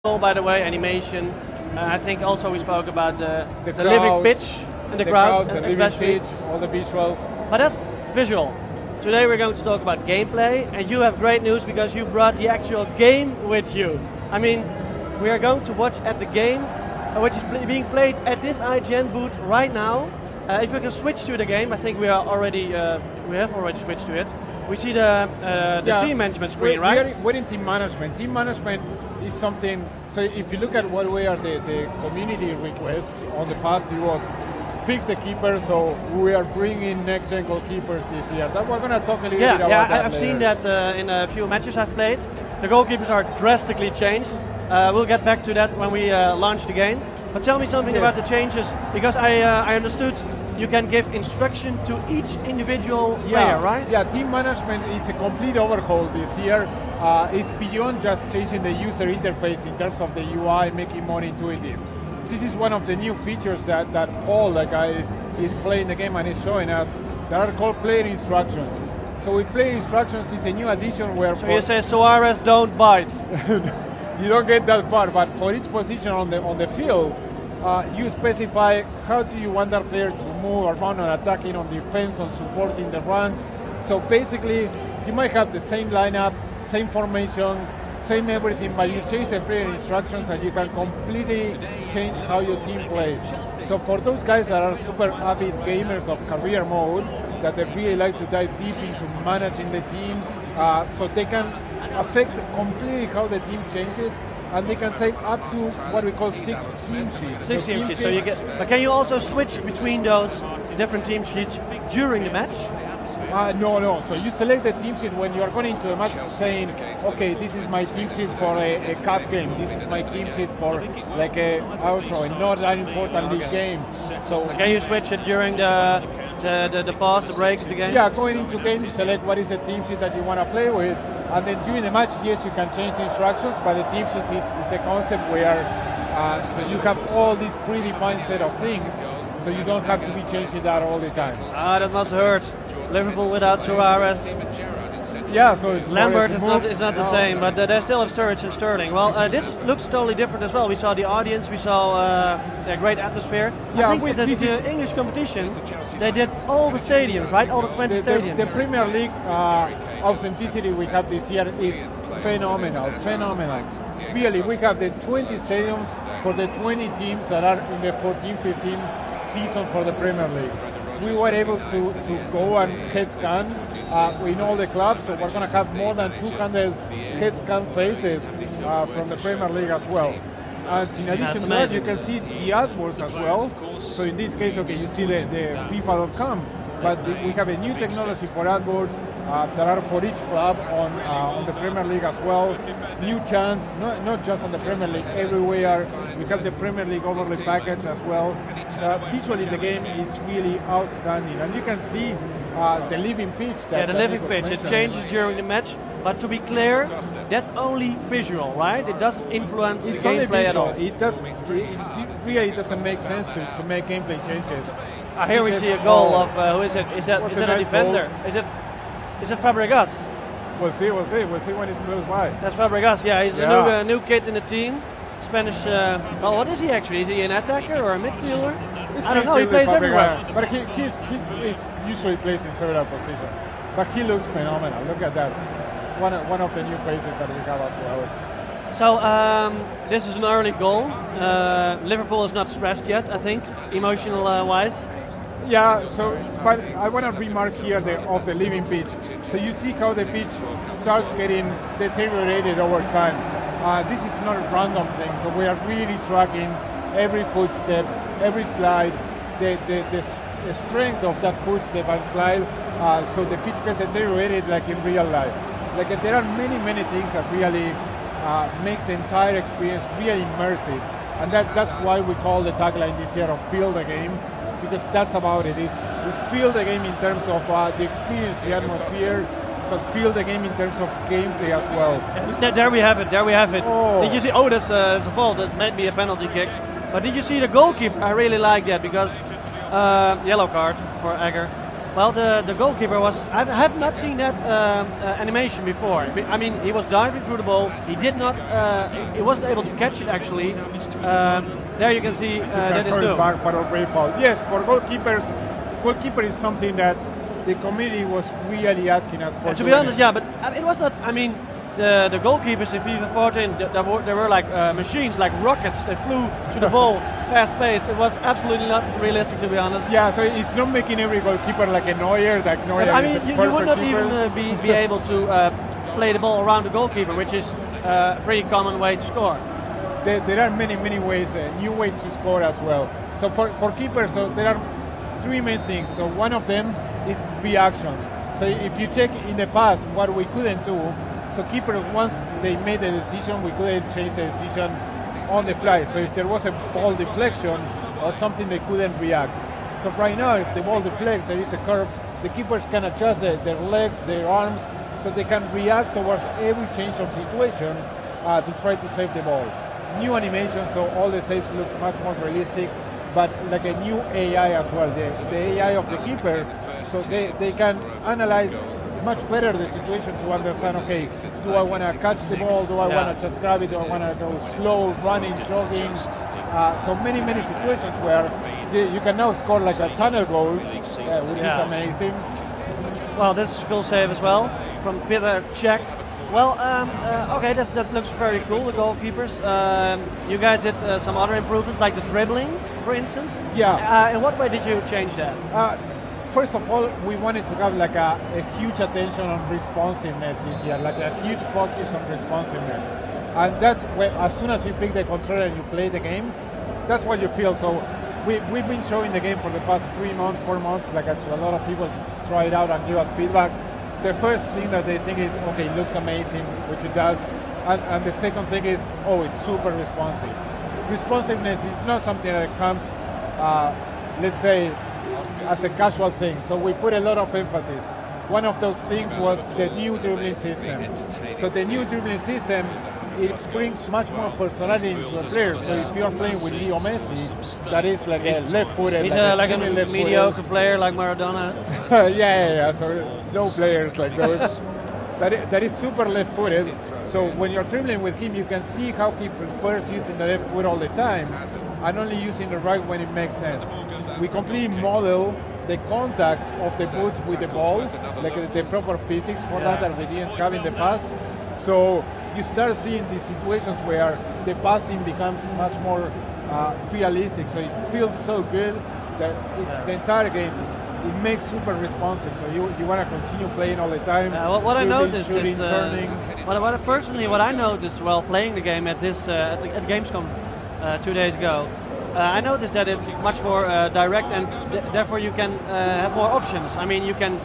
By the way, animation. I think also we spoke about the crowds, living pitch and the crowd, and especially. pitch, all the visuals. But that's visual. Today we're going to talk about gameplay, and you have great news because you brought the actual game with you. I mean, we are going to watch at the game, which is being played at this IGN booth right now. If we can switch to the game, I think we have already switched to it. We see the team management screen, right? We're in team management. Team management is something, so if you look at what were the community requests on the past, it was fix the keeper, so we are bringing next-gen goalkeepers this year. That we're going to talk a little bit about that I've later. seen that in a few matches I've played. The goalkeepers are drastically changed. We'll get back to that when we launch the game. But tell me something about the changes, because I understood you can give instruction to each individual player, right? Yeah, team management, it's a complete overhaul this year. It's beyond just changing the user interface in terms of the UI, making more intuitive. This is one of the new features that Paul, the guy, is playing the game and is showing us. That are called player instructions. So with player instructions, it's a new addition where... So you say, Suarez, don't bite. You don't get that far, but for each position on the field, you specify how do you want that player to move around on attacking, on defense, on supporting the runs. So basically, you might have the same lineup, same formation, same everything, but you change the player instructions and you can completely change how your team plays. So for those guys that are super avid gamers of career mode, that they really like to dive deep into managing the team, so they can affect completely how the team changes, and they can save up to what we call 6 team sheets. 6 team sheets. So you get. But can you also switch between those different team sheets during the match? No. So you select the team sheet when you are going into a match, saying, okay, this is my team sheet for a cup game. This is my team sheet for like a not that important league game. So can you switch it during the pause, the break of the game? Yeah, going into game, you select what is the team sheet that you want to play with. And then during the match, yes, you can change the instructions, but the team sheet is a concept where so you have all these predefined set of things, so you don't have to be changing that all the time. That must hurt. Liverpool without Suarez. Yeah, so Lambert is not the same, but they still have Sturridge and Sterling. Well, this looks totally different as well. We saw the audience, we saw a great atmosphere. Yeah, I think the English competition, they did all the stadiums, right? All the 20 stadiums. The Premier League authenticity we have this year is phenomenal. Really, we have the 20 stadiums for the 20 teams that are in the 14-15 season for the Premier League. We were able to go and head scan in all the clubs, so we're going to have more than 200 head scan faces from the Premier League as well. And in addition to that, you can see the AdWords as well. So in this case, okay, you see the FIFA.com, but we have a new technology for AdWords that are for each club on the Premier League as well. New chants, not just on the Premier League, everywhere. We have the Premier League overlay package as well. Visually, the game is really outstanding, and you can see the living pitch. The living pitch. It changes during the match, but to be clear, that's only visual, right? It doesn't influence the gameplay at all. It really doesn't make sense to make gameplay changes. Here we see a goal of who is it? Is that a defender? Goal. Is it Fabregas? We'll see when it's close by. That's Fabregas. Yeah, he's a new kid in the team. Spanish. Well, what is he actually? Is he an attacker or a midfielder? I don't know. He plays everywhere. But he usually plays in several positions. But he looks phenomenal. Look at that. One of the new faces that we have as well. So this is an early goal. Liverpool is not stressed yet, I think, emotional wise. Yeah, but I want to remark here of the living pitch. So you see how the pitch starts getting deteriorated over time. This is not a random thing, so we are really tracking every footstep, every slide, the strength of that footstep and slide, so the pitch gets deteriorated like in real life. Like there are many things that really makes the entire experience really immersive, and that's why we call the tagline this year of "Feel the Game," because that's about it. It's feel the game in terms of the experience, the atmosphere, but feel the game in terms of gameplay as well. There we have it. Oh. Did you see? Oh, that's a fault. That might be a penalty kick. But did you see the goalkeeper? I really like that because yellow card for Egger. Well, the goalkeeper was. I have not seen that animation before. I mean, he was diving through the ball. He did not. He wasn't able to catch it actually. There you can see that is new. Back, but of foul. Yes, for goalkeepers, goalkeeper is something that the community was really asking us for. To be honest, yeah, but it was not. I mean, the goalkeepers in FIFA 14, they were like machines, like rockets. They flew to the ball, fast pace. It was absolutely not realistic, to be honest. Yeah, so it's not making every goalkeeper like a Neuer. Like Neuer, I mean, you would not keeper. even be able to play the ball around the goalkeeper, which is a pretty common way to score. There are many ways, new ways to score as well. So for keepers, so there are three main things. So one of them is reactions. So if you check in the past what we couldn't do, so keeper, once they made the decision, we couldn't change the decision on the fly. So if there was a ball deflection or something, they couldn't react. So right now, if the ball deflects, there is a curve, the keepers can adjust their legs, their arms, so they can react towards every change of situation to try to save the ball. New animation, so all the saves look much more realistic, but like a new AI as well, the AI of the keeper, so they can analyze much better the situation to understand, okay, do I want to catch the ball, do I want to just grab it, do I want to go slow, running, jogging, so many situations where you can now score like a tunnel goals, which is amazing. Well, this is a cool save as well from Peter Cech. Well, okay, that looks very cool, the goalkeepers. You guys did some other improvements, like the dribbling, for instance. Yeah. In what way did you change that? First of all, we wanted to have like a huge attention on responsiveness this year, like a huge focus on responsiveness. And that's where, as soon as you pick the controller and you play the game, that's what you feel. So we've been showing the game for the past 3 months, 4 months, like to a lot of people to try it out and give us feedback. The first thing that they think is, okay, it looks amazing, which it does. And the second thing is, oh, it's super responsive. Responsiveness is not something that comes, let's say, as a casual thing. So we put a lot of emphasis. One of those things was the new dribbling system. So the new dribbling system, it brings much more personality into a player. So if you're playing with Leo Messi, that is like a left-footed. He's like a mediocre player like Maradona. yeah. So no players like those. that is super left-footed. So when you're dribbling with him, you can see how he prefers using the left foot all the time and only using the right when it makes sense. We completely model the contacts of the boot with the ball, like the proper physics for that we didn't have in the past. So you start seeing these situations where the passing becomes much more realistic. So it feels so good that it's the entire game. It makes super responsive. So you want to continue playing all the time. What I noticed shooting, is, turning. What I noticed while playing the game at this at Gamescom 2 days ago. I noticed that it's much more direct, and therefore you can have more options. I mean, you can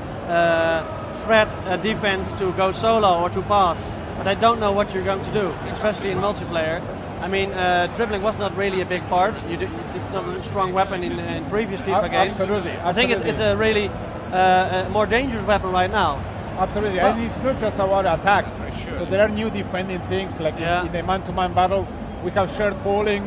threat a defense to go solo or to pass, but I don't know what you're going to do, especially in multiplayer. I mean, dribbling was not really a big part. It's not a strong weapon in previous FIFA games. Absolutely. I think it's a really more dangerous weapon right now. Absolutely, and it's not just about attack. So there are new defending things, like in the man-to-man battles, we have shared polling.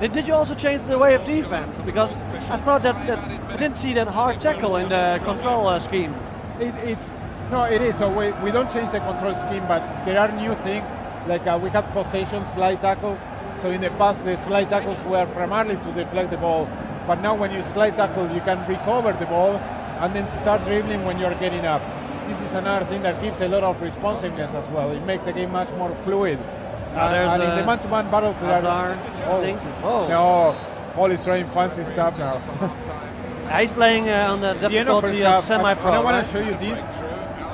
Did you also change the way of defense? Because I thought that I didn't see that hard tackle in the control scheme. It is. So we don't change the control scheme, but there are new things. Like we have possession slide tackles. So in the past, the slide tackles were primarily to deflect the ball. But now when you slide tackle, you can recover the ball and then start dribbling when you're getting up. This is another thing that gives a lot of responsiveness as well. It makes the game much more fluid. And in the man-to-man battles, no, Paul is trying fancy stuff now. He's playing on the difficulty of semi-pro. I want to show you this,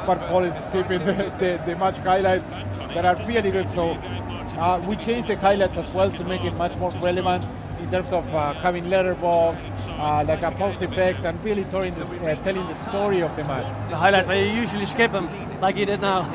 but Paul is skipping the match highlights that are really good. So we changed the highlights as well to make it much more relevant in terms of having letterbox, like a pulse effects, and really telling the story of the match. The highlights, but you usually skip them, like you did now.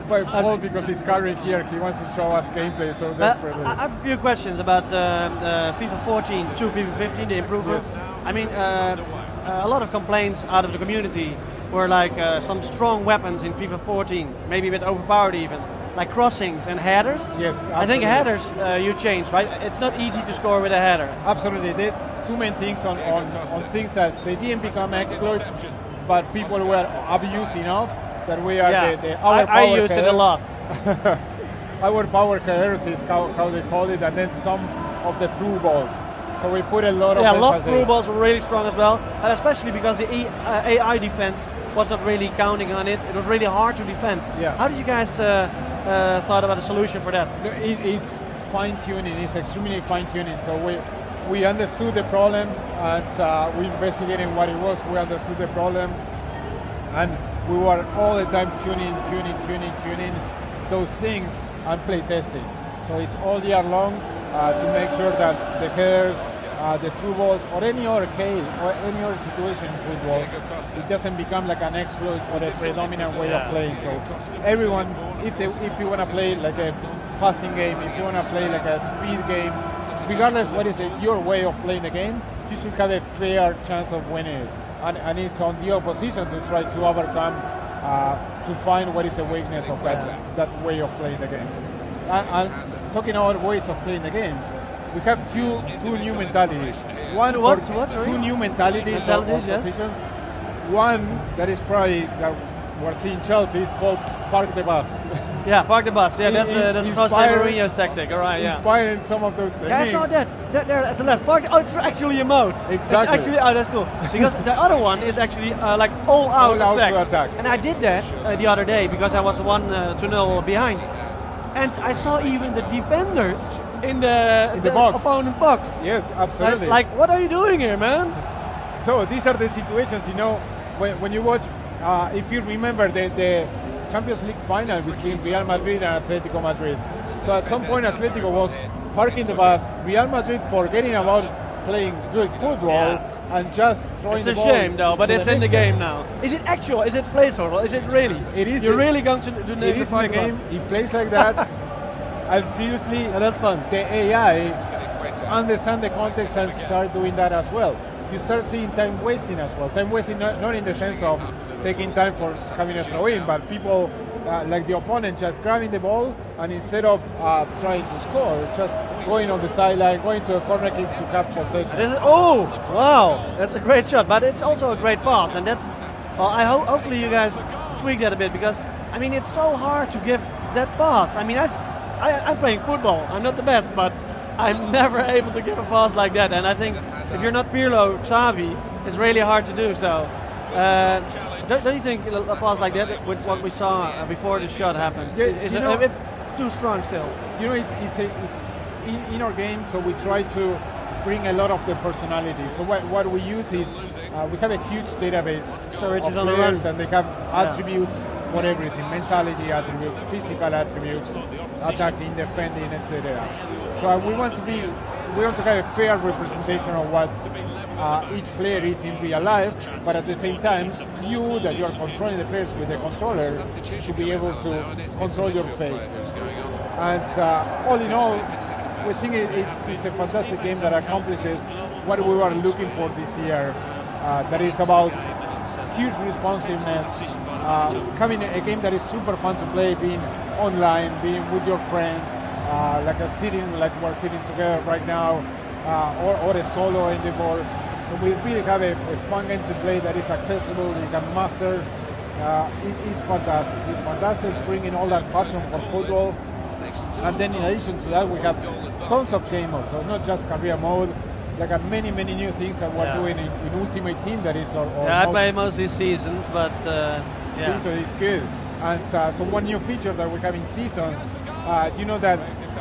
But Paul, because he's carrying here, he wants to show us gameplay so desperately. I have a few questions about FIFA 14 to FIFA 15, the improvements. Yes. I mean, a lot of complaints out of the community were like some strong weapons in FIFA 14, maybe a bit overpowered even. like crossings and headers. Yes, I think absolutely. headers you changed, right? It's not easy to score with a header. Absolutely, they did two main things on things that they didn't become exploits, but people were abusing of. That we are our I power used it a lot. Our power headers is how they call it, and then some of the through balls. So we put a lot of a lot emphasis. through balls were really strong as well, and especially because the AI defense was not really counting on it. It was really hard to defend. Yeah. How did you guys thought about a solution for that? It's fine tuning. It's extremely fine tuning. So we understood the problem, and we investigated what it was. We understood the problem, and we were all the time tuning those things and play testing. So it's all year long to make sure that the headers, the through balls, or any other case, or any other situation in football, it doesn't become like an exploit or a predominant way of playing. So everyone, if you want to play like a passing game, if you want to play like a speed game, regardless what is your way of playing the game, you should have a fair chance of winning it. And it's on the opposition to try to overcome, to find what is the weakness of that way of playing the game. And talking about ways of playing the games, we have two new mentalities. One two new mentalities of positions. One that is probably that we're seeing Chelsea is called park the bus. Yeah, park the bus. Yeah, that's Jose Mourinho's tactic. All right, yeah. Inspiring some of those things. Yeah, I saw that. There at the left. Park. Oh, it's actually a mode. Exactly. It's actually, that's cool. Because the other one is actually like all out attack. And I did that the other day because I was 1-0 behind. And I saw even the defenders in the box. Opponent box. Yes, absolutely. Like, what are you doing here, man? So these are the situations, when you watch, if you remember the Champions League final between Real Madrid and Atletico Madrid. So at some point Atletico was parking the bus, Real Madrid forgetting about playing good football and just throwing the ball. It's a shame though, but it's in the game now. Is it actual? Is it placeholder? Is it really? It is. You're really going to do it is in the game. He plays like that. And seriously, that's fun. The AI understand the context and start doing that as well. You start seeing time wasting as well. Time wasting not in the sense of taking time for having a throw in, but people like the opponent just grabbing the ball and instead of trying to score, just going on the sideline, going to a corner kick to have possession. Oh, wow, that's a great shot, but it's also a great pass, and that's. Hopefully you guys tweak that a bit because I mean it's so hard to give that pass. I mean I'm playing football. I'm not the best, but I'm never able to give a pass like that, and I think if you're not Pirlo, Xavi, it's really hard to do so. Don't you think a pass like that, with what we saw before the shot happened, is a bit too strong still? It's in our game, so we try to bring a lot of the personality. So what we use is we have a huge database of players, and they have attributes for everything: mentality attributes, physical attributes, attacking, defending, etc. So we want to have a fair representation of what each player is in real life, but at the same time, you that you are controlling the players with the controller should be able to control your fate. And all in all, we think it's a fantastic game that accomplishes what we were looking for this year. That is about huge responsiveness, having a game that is super fun to play, being online, being with your friends, like we're sitting together right now, or a solo in the board. So we really have a fun game to play that is accessible, you can master. It's fantastic. It's fantastic bringing all that passion for football. And then in addition to that, we have tons of game modes, so not just career mode. There are many new things that we're doing in Ultimate Team that is our I play mostly seasons, but season is good. And so one new feature that we have in seasons, you know that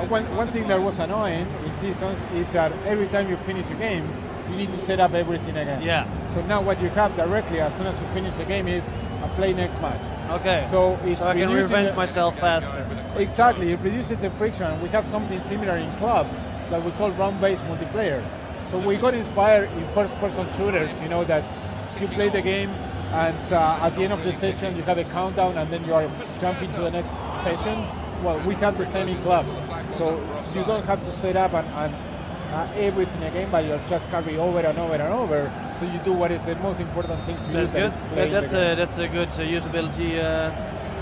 one thing that was annoying in seasons is that every time you finish a game, you need to set up everything again. Yeah. So now what you have directly as soon as you finish the game is a play next match. Okay. So I can revenge myself faster. Exactly. It reduces the friction. We have something similar in clubs that we call round-based multiplayer. So we got inspired in first-person shooters, that you play the game and at the end of the session you have a countdown and then you are jumping to the next session. Well, we have the same in clubs. So you don't have to set up and everything again, but you'll just carry over and over and over. So you do what is the most important thing to use. That's good. That's a good usability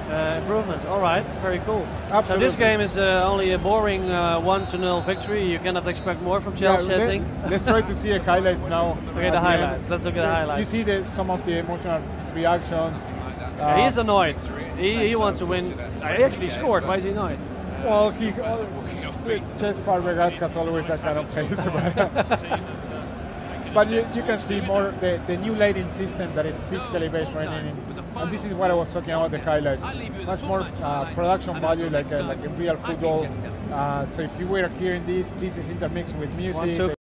improvement. All right, very cool. Absolutely. So this game is only a boring 1-0 victory. You cannot expect more from Chelsea, I think. Let's try to see the highlights now. Okay, the highlights. Let's look at the highlights. You see some of the emotional reactions. He's annoyed. He wants to win. He actually scored. Why is he annoyed? Well, Cesc Fabregas always that kind of face. But you can see more the new lighting system that is physically based training, and this is what I was talking about, the highlights. Much more production value, like a real football. So if you were hearing this is intermixed with music.